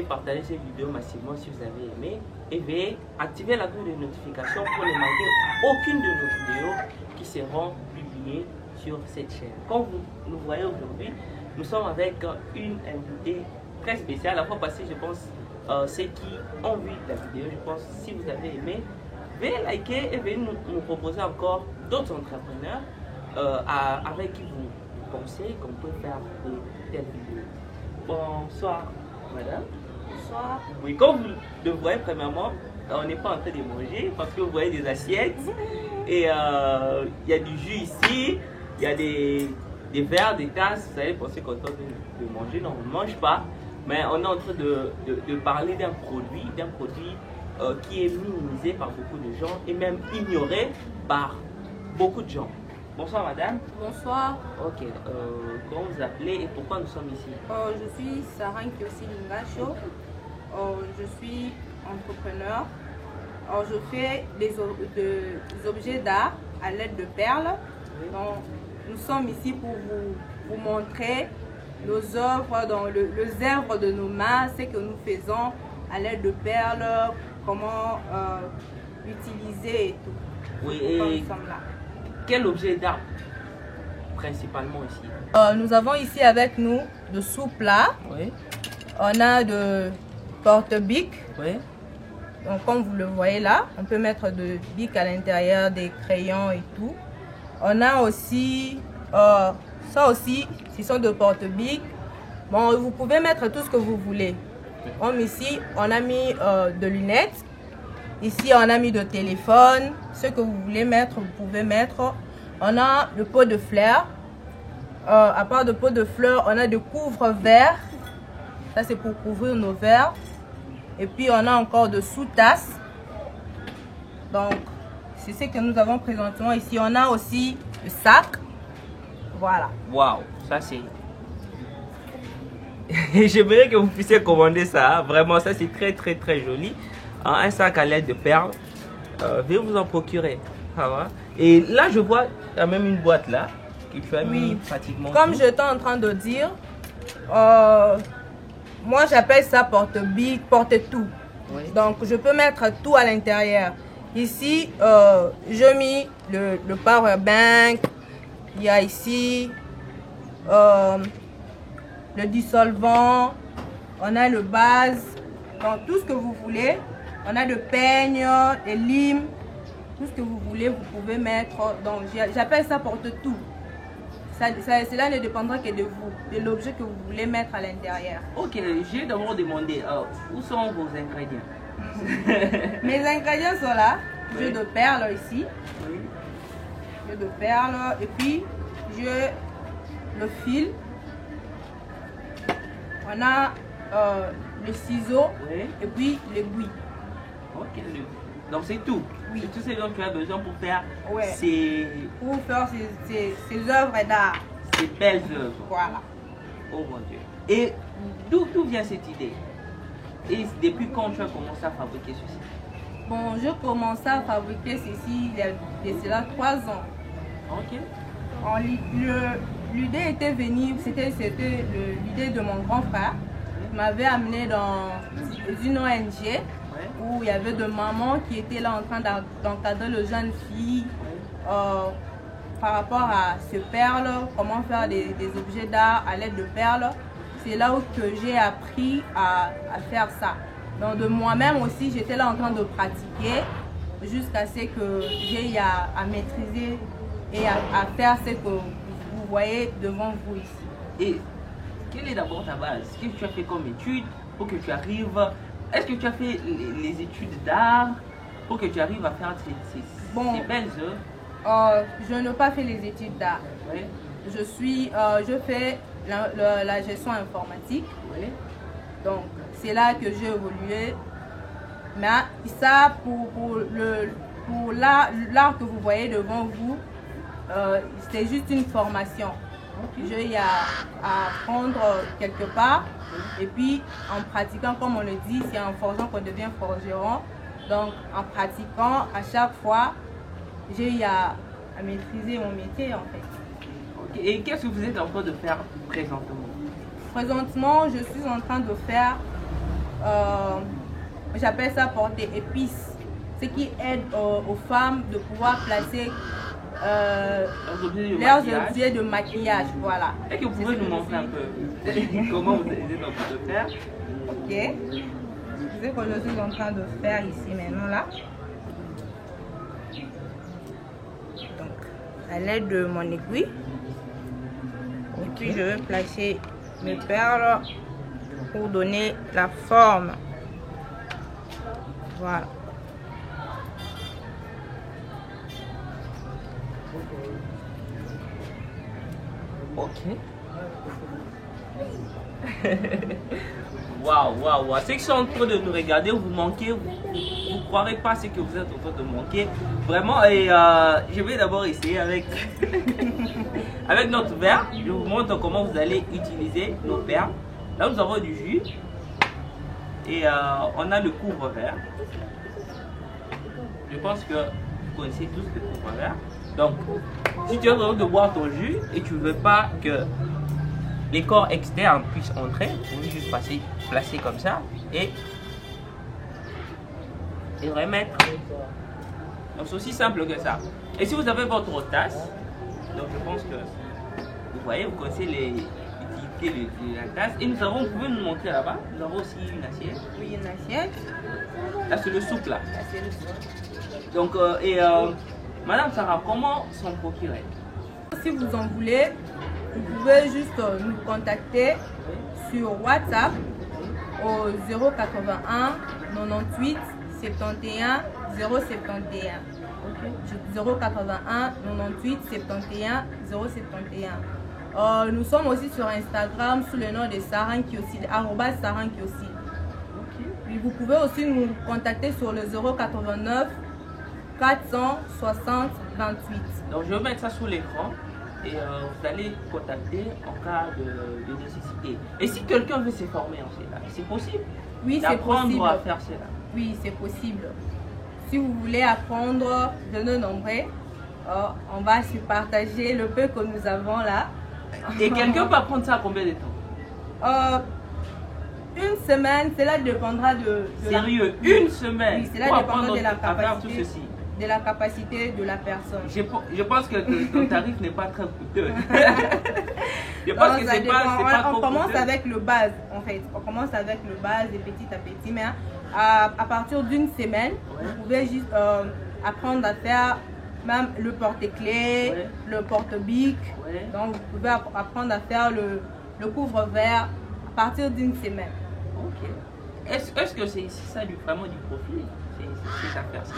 partager cette vidéo massivement si vous avez aimé. Et veuillez activer la cloche de notification pour ne manquer aucune de nos vidéos qui seront publiées sur cette chaîne. Comme vous nous voyez aujourd'hui, nous sommes avec une invitée très spéciale. La fois passée, je pense, ceux qui ont vu la vidéo, je pense, si vous avez aimé, veuillez liker et veuillez nous proposer encore d'autres entrepreneurs avec qui vous pensez qu'on peut faire de telles vidéos. Bonsoir, madame. Bonsoir. Oui, comme vous le voyez, premièrement, on n'est pas en train de manger parce que vous voyez des assiettes et il y a du jus ici, il y a des verres, des tasses. Vous allez penser qu'on est en train de manger. Non, on ne mange pas, mais on est en train de parler d'un produit qui est minimisé par beaucoup de gens et même ignoré par beaucoup de gens. Bonsoir madame. Bonsoir. Ok, comment vous appelez et pourquoi nous sommes ici? Je suis Sarah Nkiosi Lingacho. Je suis entrepreneur. Je fais des objets d'art à l'aide de perles. Oui. Donc, nous sommes ici pour vous montrer nos œuvres, dans les œuvres de nos mains, ce que nous faisons à l'aide de perles, comment utiliser et tout. Oui, Quand et nous sommes là. quel objet d'art principalement ici? Nous avons ici avec nous de sous-plats. Oui. On a de porte-bic. Oui. Donc comme vous le voyez là, on peut mettre de bic à l'intérieur, des crayons et tout. On a aussi, ça aussi, ce sont de porte-bic. Bon, vous pouvez mettre tout ce que vous voulez. Comme ici, on a mis de lunettes. Ici, on a mis de téléphone. Ce que vous voulez mettre, vous pouvez mettre. On a le pot de fleurs. À part de pot de fleurs, on a de couvre-verres. Ça, c'est pour couvrir nos verres. Et puis, on a encore de sous-tasses. Donc, c'est ce que nous avons présentement ici. On a aussi le sac. Voilà. Waouh, ça c'est... J'aimerais que vous puissiez commander ça. Hein. Vraiment, ça c'est très très très joli. Un sac à l'aide de perles. Veuillez vous en procurer. Ah, ouais. Et là, je vois, il y a même une boîte là. Qui fait Oui. pratiquement Comme tout. j'étais en train de dire, moi j'appelle ça porte-bic, porte-tout. Oui. Donc je peux mettre tout à l'intérieur. Ici, j'ai mis le power bank. Il y a ici le dissolvant. On a le base. Donc tout ce que vous voulez. On a de peigne, des limes. Tout ce que vous voulez, vous pouvez mettre. Donc j'appelle ça porte-tout. Cela ne dépendra que de vous, de l'objet que vous voulez mettre à l'intérieur. Ok, j'ai d'abord demandé où sont vos ingrédients? Mes ingrédients sont là. Oui. J'ai de perles ici. Oui. J'ai de perles. Et puis, j'ai le fil. On a le ciseau. Oui. Et puis, l'aiguille. Ok, donc c'est tout. Oui. C'est tout ce dont tu as besoin pour faire Ouais. ces Pour faire ces œuvres d'art. belles œuvres. Voilà. Oh mon Dieu. Et d'où vient cette idée? Et depuis quand tu as commencé à fabriquer ceci? Bon, je commençais à fabriquer ceci il y a de cela 3 ans. Ok. L'idée était venue, c'était l'idée de mon grand frère. Il m'avait amené dans une ONG où il y avait des mamans qui étaient là en train d'encadrer les jeunes filles par rapport à ces perles, comment faire des objets d'art à l'aide de perles. C'est là où j'ai appris à faire ça. Donc de moi-même aussi, j'étais là en train de pratiquer jusqu'à ce que j'ai à maîtriser et à faire ce que vous voyez devant vous ici. Et quelle est d'abord ta base? Qu'est-ce que tu as fait comme étude pour que tu arrives? Est-ce que tu as fait les études d'art pour que tu arrives à faire ces belles œuvres? Je n'ai pas fait les études d'art. Oui. Je fais la gestion informatique. Oui. Donc, c'est là que j'ai évolué. Mais ça, pour l'art que vous voyez devant vous, c'est juste une formation. J'ai à apprendre quelque part. Et puis, en pratiquant, comme on le dit, c'est en forgeant qu'on devient forgeron. Donc, en pratiquant, à chaque fois, j'ai à maîtriser mon métier, en fait. Okay. Et qu'est-ce que vous êtes en train de faire présentement? Présentement, je suis en train de faire j'appelle ça porter épices, ce qui aide aux femmes de pouvoir placer leurs objets de maquillage. Voilà. Est-ce que vous pouvez nous montrer un peu comment vous êtes en train de faire? Ok. C'est ce que je suis en train de faire ici maintenant là. Donc, à l'aide de mon aiguille. Et puis je vais placer mes perles pour donner la forme. Voilà. Ok. Waouh, waouh, waouh. Ceux qui sont en train de nous regarder, vous manquez, vous ne croirez pas ce que vous êtes en train de manquer. Vraiment, et je vais d'abord essayer avec, avec notre verre. Je vous montre comment vous allez utiliser nos perles. Là, nous avons du jus. Et on a le couvre-verre. Je pense que vous connaissez tous le couvre-verre. Donc, si tu es en train de boire ton jus et tu ne veux pas que les corps externes puissent entrer, vous pouvez juste placer comme ça et remettre. Donc, c'est aussi simple que ça. Et si vous avez votre tasse, donc je pense que vous voyez, vous connaissez les utilités de la tasse. Et nous avons, vous pouvez nous montrer là-bas, nous avons aussi une assiette. Oui, une assiette. Là, c'est le soupe là. Là, c'est le soupe. Donc, Madame Sarah, comment s'en procurer? Si vous en voulez, vous pouvez juste nous contacter sur WhatsApp au 081 98 71 071. 081 98 71 071. Nous sommes aussi sur Instagram sous le nom de Saran Kiossi, @Saran Kiossi. Puis vous pouvez aussi nous contacter sur le 089 460 28. Donc je vais mettre ça sous l'écran et vous allez contacter en cas de nécessité. Et si quelqu'un veut se former en cela, c'est possible? Oui, c'est possible. À faire cela. Oui, c'est possible. Si vous voulez apprendre, venez nombreux. On va se partager le peu que nous avons là. Et quelqu'un peut apprendre ça à combien de temps? Une semaine, cela dépendra de Sérieux, une semaine? Oui, cela dépendra de la capacité. Tout ceci. De la capacité de la personne. Je pense que ton tarif n'est pas très coûteux. Je pense que c'est pas on commence coûteux. avec le base en fait. On commence avec le base et petit à petit. Mais à partir d'une semaine, vous pouvez juste apprendre à faire même le porte-clés, le porte-bic. Donc vous pouvez apprendre à faire le couvre-verre à partir d'une semaine. Ok. Est-ce que c'est ça vraiment du profit? C'est à faire ça?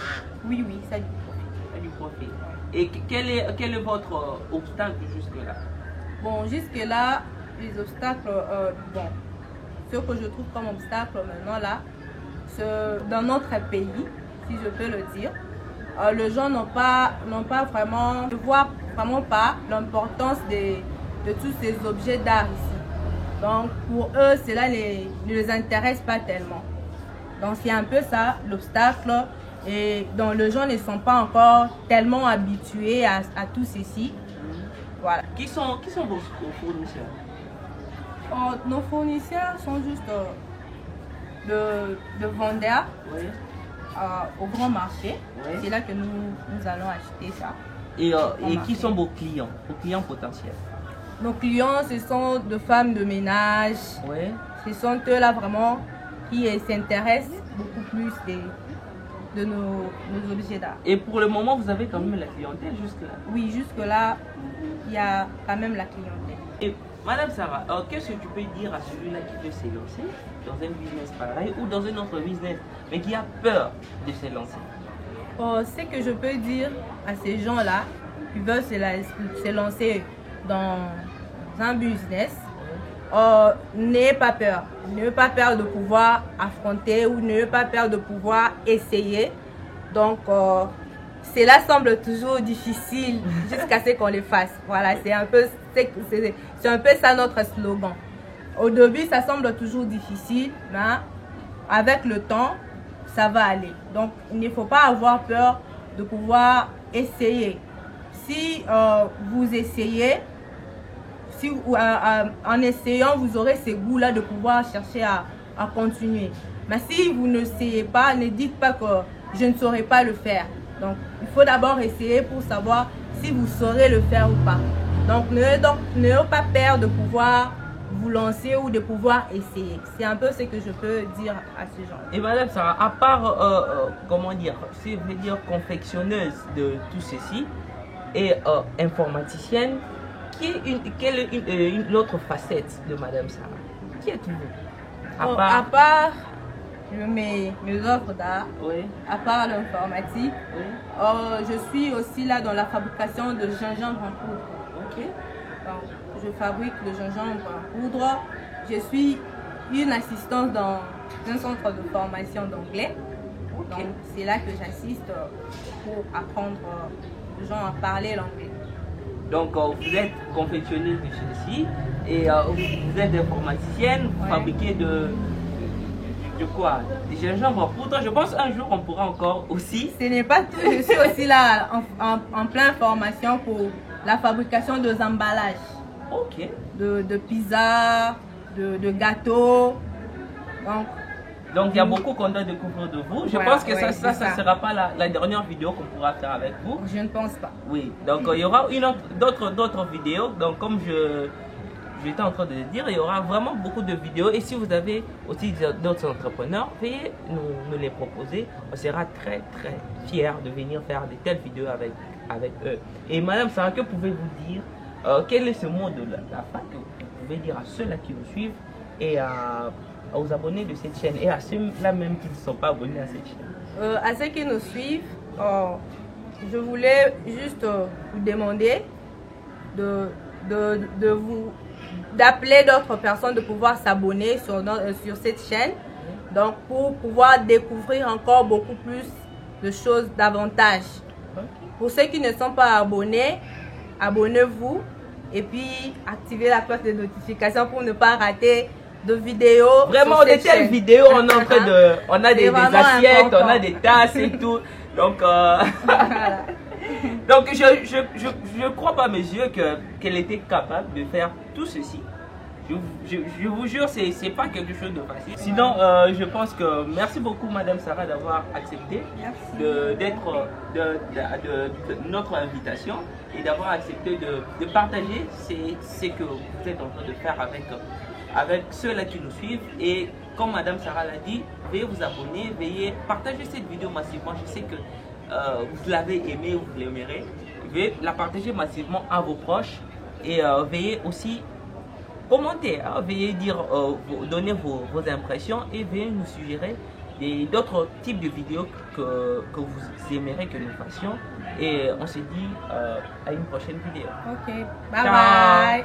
Oui, oui, ça a du profit. Ça a du profit. Et quel est votre obstacle jusque-là? Bon, jusque-là, les obstacles, bon, ce que je trouve comme obstacle maintenant là, dans notre pays, si je peux le dire, les gens n'ont pas vraiment, ne voient vraiment pas l'importance de tous ces objets d'art ici. Donc pour eux, cela ne les intéresse pas tellement. Donc c'est un peu ça l'obstacle, et donc les gens ne sont pas encore tellement habitués à tout ceci. Voilà. Qui sont vos fournisseurs? Nos fournisseurs sont juste de vendeurs au grand marché. C'est là que nous allons acheter ça. Et qui sont vos clients potentiels? Nos clients, ce sont des femmes de ménage. Ce sont eux là vraiment qui s'intéressent beaucoup plus de nos objets d'art. Et pour le moment, vous avez quand même la clientèle jusque-là? Oui, jusque-là, il y a quand même la clientèle. Et Madame Sarah, qu'est-ce que tu peux dire à celui-là qui veut se lancer dans un business pareil ou dans un autre business, mais qui a peur de se lancer? Ce que je peux dire à ces gens-là qui veulent se lancer dans un business, n'ayez pas peur. N'ayez pas peur de pouvoir affronter ou n'ayez pas peur de pouvoir essayer. Donc, cela semble toujours difficile jusqu'à ce qu'on le fasse. Voilà, c'est un peu ça notre slogan. Au début, ça semble toujours difficile, mais avec le temps, ça va aller. Donc, il ne faut pas avoir peur de pouvoir essayer. Si vous essayez, en essayant, vous aurez ce goût-là de pouvoir chercher à continuer. Mais si vous ne savez pas, ne dites pas que je ne saurais pas le faire. Donc, il faut d'abord essayer pour savoir si vous saurez le faire ou pas. Donc, n'ayez pas peur de pouvoir vous lancer ou de pouvoir essayer. C'est un peu ce que je peux dire à ce genre. Et madame Sarah, à part, comment dire, si je veux dire confectionneuse de tout ceci et informaticienne, quelle est une autre facette de madame Sarah? Qui êtes-vous? À part mes œuvres d'art, oui. À part l'informatique, oui. Je suis aussi là dans la fabrication de gingembre en poudre. Ok. Donc, je fabrique le gingembre en poudre. Je suis une assistante dans un centre de formation d'anglais. Okay. Donc, c'est là que j'assiste pour apprendre aux gens à parler l'anglais. Donc, vous êtes confectionneuse de ceci et vous êtes informaticienne, vous fabriquez de quoi? Des gingembre en poudre. Je pense un jour on pourra encore aussi. Ce n'est pas tout. Je suis aussi là en pleine formation pour la fabrication de emballages. Ok. De pizza, de gâteaux. Donc il y a beaucoup qu'on doit découvrir de vous. Je pense que ça ne sera pas la dernière vidéo qu'on pourra faire avec vous. Je ne pense pas. Oui, donc il y aura d'autres vidéos. Donc comme j'étais en train de le dire, il y aura vraiment beaucoup de vidéos. Et si vous avez aussi d'autres entrepreneurs, veuillez nous les proposer. On sera très très fiers de venir faire de telles vidéos avec eux. Et madame Sarah, que pouvez-vous dire? Quel est ce mot de la fin que vous pouvez dire à ceux-là qui nous suivent et aux abonnés de cette chaîne et à ceux-là même qui ne sont pas abonnés à cette chaîne? À ceux qui nous suivent, je voulais juste vous demander d'appeler d'autres personnes, de pouvoir s'abonner sur cette chaîne, donc pour pouvoir découvrir encore beaucoup plus de choses davantage. Pour ceux qui ne sont pas abonnés, abonnez-vous et puis activez la cloche de notification pour ne pas rater de vidéos. Vraiment, de telles vidéos, on est en train de, on a des assiettes, important. On a des tasses et tout. Donc, voilà. Donc je crois pas mes yeux qu'elle était capable de faire tout ceci. Je vous jure, c'est pas quelque chose de facile. Sinon, je pense que merci beaucoup Madame Sarah d'avoir accepté de notre invitation et d'avoir accepté de partager ce que vous êtes en train de faire avec ceux-là qui nous suivent. Et comme Madame Sarah l'a dit, veuillez vous abonner, veuillez partager cette vidéo massivement. Je sais que vous l'avez aimé, vous l'aimerez. Veuillez la partager massivement à vos proches et veuillez aussi commenter, veuillez donner vos impressions et veuillez nous suggérer d'autres types de vidéos que vous aimeriez que nous fassions. Et on se dit à une prochaine vidéo. Ok, bye bye.